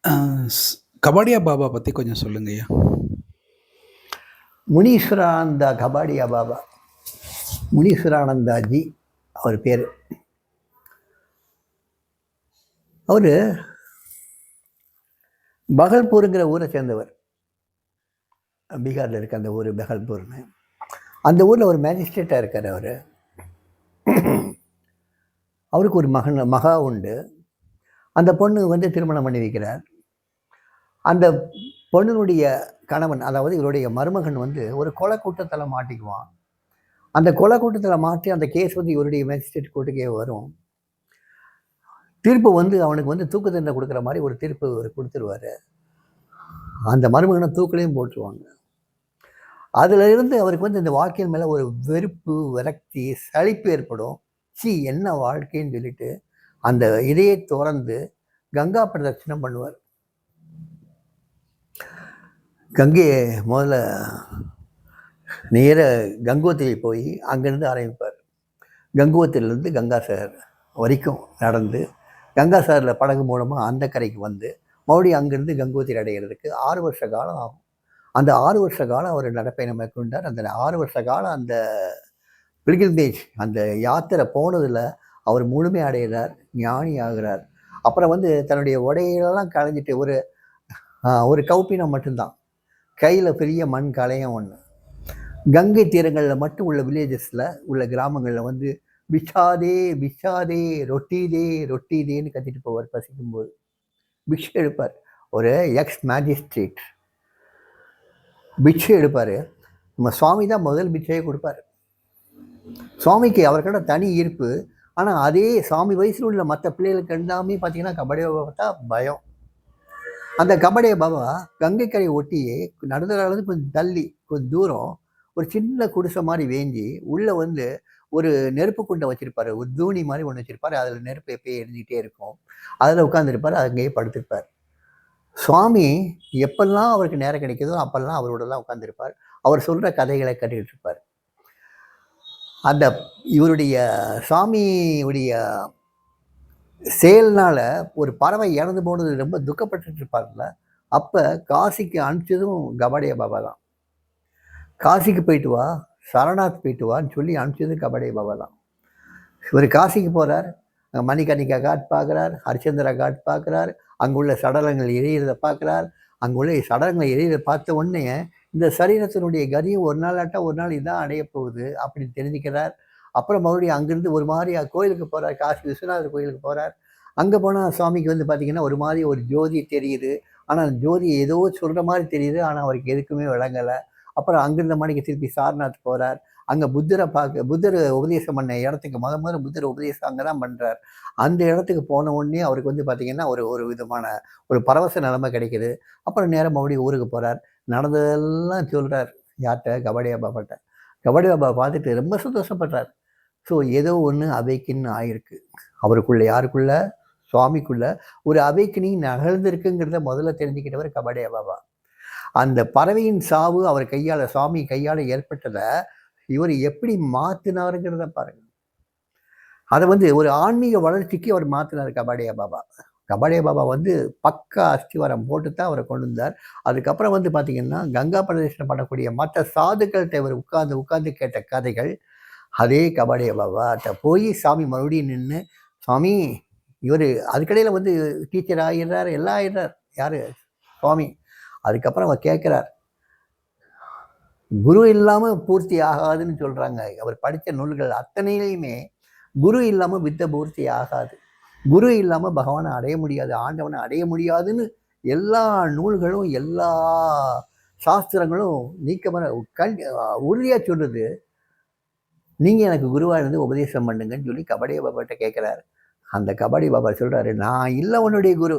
அ ஸ் கபாடியா பாபா பத்தி கொஞ்சம் சொல்லுங்கய்யா. முனீஸ்வரானந்தா கபாடியா பாபா, முனீஸ்வரானந்தாஜி அவர் பேர். அவர் பகல்பூருங்கிற ஊரை சேர்ந்தவர். பீகாரில் இருக்க அந்த ஊர் பகல்பூர்னு. அந்த ஊரில் ஒரு மேஜிஸ்ட்ரேட்டாக இருக்கார் அவர். அவருக்கு ஒரு மகா உண்டு. அந்த பொண்ணு வந்து திருமணம் பண்ணி வைக்கிறார். அந்த பொண்ணுனுடைய கணவன், அதாவது இவருடைய மருமகன் வந்து ஒரு கொலை கூட்டத்தில் மாட்டிக்குவான். அந்த கொலை கூட்டத்தில் மாட்டி அந்த கேஸ் வந்து இவருடைய மேஜிஸ்ட்ரேட் கோர்ட்டுக்கே வரும். தீர்ப்பு வந்து அவனுக்கு வந்து தூக்கு தண்டனை கொடுக்குற மாதிரி ஒரு தீர்ப்பு கொடுத்துருவாரு. அந்த மருமகனை தூக்கிலையும் போட்டுருவாங்க. அதுல இருந்து அவருக்கு வந்து இந்த வாழ்க்கையின் மேல ஒரு வெறுப்பு, விரக்தி, சலிப்பு ஏற்படும். என்ன வாழ்க்கைன்னு சொல்லிட்டு அந்த இதையே திறந்து கங்கா பிரதட்சணம் பண்ணுவார். கங்கையை முதல்ல நேர கங்கோத்திரி போய் அங்கேருந்து ஆரம்பிப்பார். கங்கோத்திரிலேருந்து கங்காசாகர் வரைக்கும் நடந்து கங்காசாகரில் படகு மூலமாக அந்த கரைக்கு வந்து மறுபடியும் அங்கேருந்து கங்கோத்திரி அடைகிறதுக்கு 6 வருஷ காலம் ஆகும். அந்த 6 வருஷ காலம் அவர் நடைப்பயணம் மேற்கொண்டார். அந்த 6 வருஷ காலம் அந்த பில்கிரிமேஜ், அந்த யாத்திரை போனதில் அவர் முழுமை அடைகிறார், ஞானி ஆகிறார். அப்புறம் வந்து தன்னுடைய உடையெல்லாம் களைஞ்சிட்டு ஒரு கௌப்பினம் மட்டும்தான், கையில் பெரிய மண் கலையம் ஒன்று. கங்கை தீரங்களில் மட்டும் உள்ள வில்லேஜஸில் உள்ள கிராமங்களில் வந்து பிச்சாதே பிச்சாதே ரொட்டிதே ரொட்டிதேன்னு கத்திட்டு போவார். பசிக்கும்போது பிக்ஷை எடுப்பார். ஒரு எக்ஸ் மேஜிஸ்ட்ரேட் பிக்ஷை எடுப்பார். நம்ம சுவாமி தான் முதல் பிக்ஷையை கொடுப்பார். சுவாமிக்கு அவர்கிட்ட தனி ஈர்ப்பு. ஆனால் அதே சுவாமி வயசில் உள்ள மற்ற பிள்ளைகளுக்கு எல்லாமே பார்த்தீங்கன்னா கபடி பாபா பார்த்தா பயம். அந்த கபடி பாபா கங்கைக்கரை ஒட்டியே நடந்தது கொஞ்சம் தள்ளி கொஞ்சம் தூரம் ஒரு சின்ன குடிசை மாதிரி வேஞ்சி உள்ளே வந்து ஒரு நெருப்பு குண்டை வச்சுருப்பார். ஒரு தூணி மாதிரி ஒன்று வச்சுருப்பார். அதில் நெருப்பு எப்பயே எரிஞ்சிட்டே இருக்கும். அதில் உட்காந்துருப்பார். அங்கேயே படுத்திருப்பார். சுவாமி எப்பெல்லாம் அவருக்கு நேரம் கிடைக்குதோ அப்பெல்லாம் அவரோடலாம் உட்காந்துருப்பார். அவர் சொல்கிற கதைகளை கேட்டுக்கிட்டு இருப்பார். அந்த இவருடைய சாமியுடைய செயல்னால ஒரு பறவை இறந்து போனது ரொம்ப துக்கப்பட்டு இருப்பார்ல. அப்போ காசிக்கு அனுப்பிச்சதும் கபாடியா பாபா தான். காசிக்கு போயிட்டு வா, சரணாத் போயிட்டு வான்னு சொல்லி அனுப்பிச்சது கபாடியா பாபா தான். இவர் காசிக்கு போகிறார். மணிகர்ணிகா காட் பார்க்குறார், ஹரிச்சந்திரா காட் பார்க்குறார். அங்குள்ள சடலங்கள் எரியறதை பார்க்குறார். அங்குள்ள சடலங்களை எரியறதை பார்த்த உடனே இந்த சரீரத்தினுடைய கதியும் ஒரு நாள் ஆட்டா ஒரு நாள் இதான் அடைய போகுது அப்படின்னு தெரிஞ்சுக்கிறார். அப்புறம் மறுபடியும் அங்கேருந்து ஒரு மாதிரி கோயிலுக்கு போகிறார். காசி விஸ்வநாதர் கோயிலுக்கு போகிறார். அங்கே போனால் சுவாமிக்கு வந்து பார்த்திங்கன்னா ஒரு மாதிரி ஒரு ஜோதி தெரியுது. ஆனால் அந்த ஜோதி ஏதோ சொல்கிற மாதிரி தெரியுது. ஆனால் அவருக்கு எதுக்குமே விளங்கலை. அப்புறம் அங்கிருந்த மணிக்கு திருப்பி சாரநாத் போகிறார். அங்கே புத்தர் உபதேசம் பண்ண இடத்துக்கு முதல்ல புத்தர் உபதேசம் அங்கே தான் பண்ணுறார். அந்த இடத்துக்கு போன உடனே அவருக்கு வந்து பார்த்திங்கன்னா ஒரு விதமான ஒரு பரவச நிலைமை கிடைக்குது. அப்புறம் நேரம் மறுபடியும் ஊருக்கு போகிறார். நடந்ததெல்லாம் சொல்கிறார். யார்கிட்ட? கபாடியா பாபாட்ட. கபாடியா பாபா பார்த்துட்டு ரொம்ப சந்தோஷப்படுறார். ஸோ ஏதோ ஒன்று அவேக்கின்னு ஆயிருக்கு அவருக்குள்ள. யாருக்குள்ள? சுவாமிக்குள்ள ஒரு அவேக்கினிங் நகர்ந்திருக்குங்கிறத முதல்ல தெரிஞ்சுக்கிட்டவர் கபாடியா பாபா. அந்த பறவையின் சாவு அவர் கையால், சுவாமி கையால் ஏற்பட்டதை இவர் எப்படி மாற்றினாருங்கிறத பாருங்க. அதை வந்து ஒரு ஆன்மீக வளர்ச்சிக்கு அவர் மாற்றினார் கபாடியா பாபா. கபாடியா பாபா வந்து பக்கா அஸ்திவாரம் போட்டு தான் அவரை கொண்டு வந்தார். அதுக்கப்புறம் வந்து பார்த்தீங்கன்னா கங்கா பிரதேசம் பண்ணக்கூடிய மற்ற சாதுக்கள்கிட்ட இவர் உட்கார்ந்து கேட்ட கதைகள் அதே கபாடியா பாபாட்ட போய் சாமி மறுபடியும் நின்று, சுவாமி இவர் அதுக்கடையில் வந்து டீச்சர் ஆகிடுறார், எல்லாம் ஆகிடுறார். யார்? சுவாமி. அதுக்கப்புறம் அவர் கேட்குறார், குரு இல்லாமல் பூர்த்தி ஆகாதுன்னு சொல்கிறாங்க. அவர் படித்த நூல்கள் அத்தனையிலையுமே குரு இல்லாமல் வித்தை பூர்த்தி ஆகாது, குரு இல்லாமல் பகவானை அடைய முடியாது, ஆண்டவனை அடைய முடியாதுன்னு எல்லா நூல்களும் எல்லா சாஸ்திரங்களும் உறுதியாக சொல்லுது. நீங்கள் எனக்கு குருவாக இருந்து உபதேசம் பண்ணுங்கன்னு சொல்லி கபாடியா பாபாட்ட கேட்குறாரு. அந்த கபாடியா பாபா சொல்கிறாரு, நான் இல்லை உன்னுடைய குரு,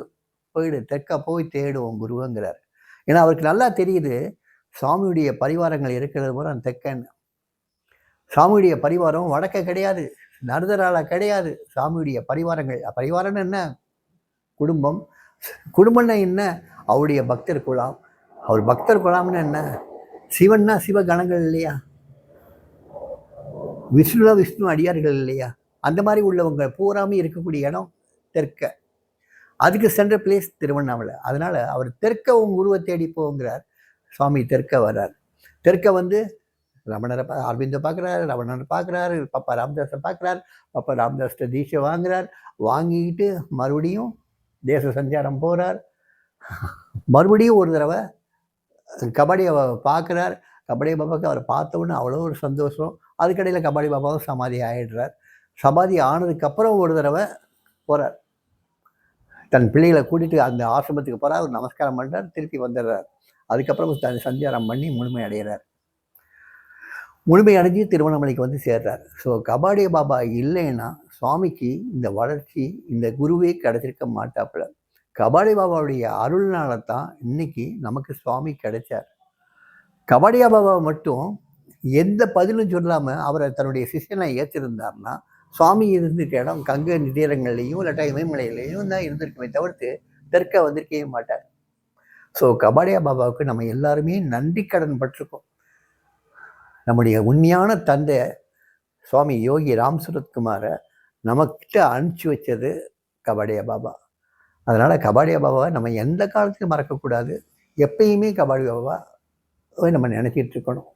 போயிடு, தெற்க போய் தேடுவோம் குருங்கிறார். ஏன்னா அவருக்கு நல்லா தெரியுது சாமியுடைய பரிவாரங்கள் இருக்கிறது போல அந்த தெற்கன்னு. சாமியுடைய பரிவாரம் வடக்க கிடையாது, நடுதரால கிடையாது. சாமியுடைய பரிவாரம்னு என்ன? குடும்பம். குடும்பம்னா என்ன? அவருடைய பக்தர் குலாம். அவர் பக்தர் குலாம்னு என்ன? சிவன்னா சிவகணங்கள் இல்லையா? விஷ்ணுனா விஷ்ணு அடியார்கள் இல்லையா? அந்த மாதிரி உள்ளவங்க பூராமே இருக்கக்கூடிய இடம் தெற்க. அதுக்கு சென்ற பிளேஸ் திருவண்ணாமலை. அதனால் அவர் தெற்க உங்க உருவ தேடி போங்கிறார். சுவாமி தெற்க வர்றார். தெற்க வந்து ரமணரை அரவிந்தை பார்க்குறாரு, ரமணரை பார்க்குறாரு, பாப்பா ராமதாஸை பார்க்குறாரு. பாப்பா ராமதாஸ்கிட்ட தீட்சை வாங்குறார். வாங்கிக்கிட்டு மறுபடியும் தேச சஞ்சாரம் போகிறார். மறுபடியும் ஒரு தடவை கபாடியை பார்க்குறார். கபாடி பாபாவுக்கு அவரை பார்த்தோன்னு அவ்வளோ ஒரு சந்தோஷம். அதுக்கடையில் கபாடி பாபாவும் சமாதி ஆகிடுறார். சமாதி ஆனதுக்கப்புறம் ஒரு தடவை போகிறார். தன் பிள்ளைகளை கூட்டிகிட்டு அந்த ஆசிரமத்துக்கு போகிறார். அவர் நமஸ்காரம் பண்ணுறார், திருப்பி வந்துடுறார். அதுக்கப்புறம் தன் சஞ்சாரம் பண்ணி முழுமை அடைகிறார். முழுமை அடைஞ்சு திருவண்ணாமலைக்கு வந்து சேர்றார். ஸோ கபாடிய பாபா இல்லைன்னா சுவாமிக்கு இந்த வளர்ச்சி, இந்த குருவே கிடைச்சிருக்க மாட்டாப்புல. கபாடி பாபாவுடைய அருள்னால தான் இன்னைக்கு நமக்கு சுவாமி கிடைச்சார். கபாடியா பாபா மட்டும் எந்த பதிலும் சொல்லாமல் அவரை தன்னுடைய சிஷியனை ஏற்றிருந்தார்னா சுவாமி இருந்துட்டு இடம் கங்கை தீரங்கள்லையும் இல்லாட்டா இமயமலையிலையும் தான் இருந்திருக்குமே தவிர்த்து தெற்க வந்திருக்கவே மாட்டார். ஸோ கபாடியா பாபாவுக்கு நம்ம எல்லாருமே நன்றி கடன் பட்டிருக்கோம். நம்முடைய உண்மையான தந்தை சுவாமி யோகி ராம் சுரத்குமாரை நமக்கிட்ட அனுப்பிச்சி வச்சது கபாடியா பாபா. அதனால் கபாடியா பாபாவை நம்ம எந்த காலத்துலையும் மறக்கக்கூடாது. எப்பயுமே கபாடி பாபா நம்ம நினச்சிட்டு இருக்கணும்.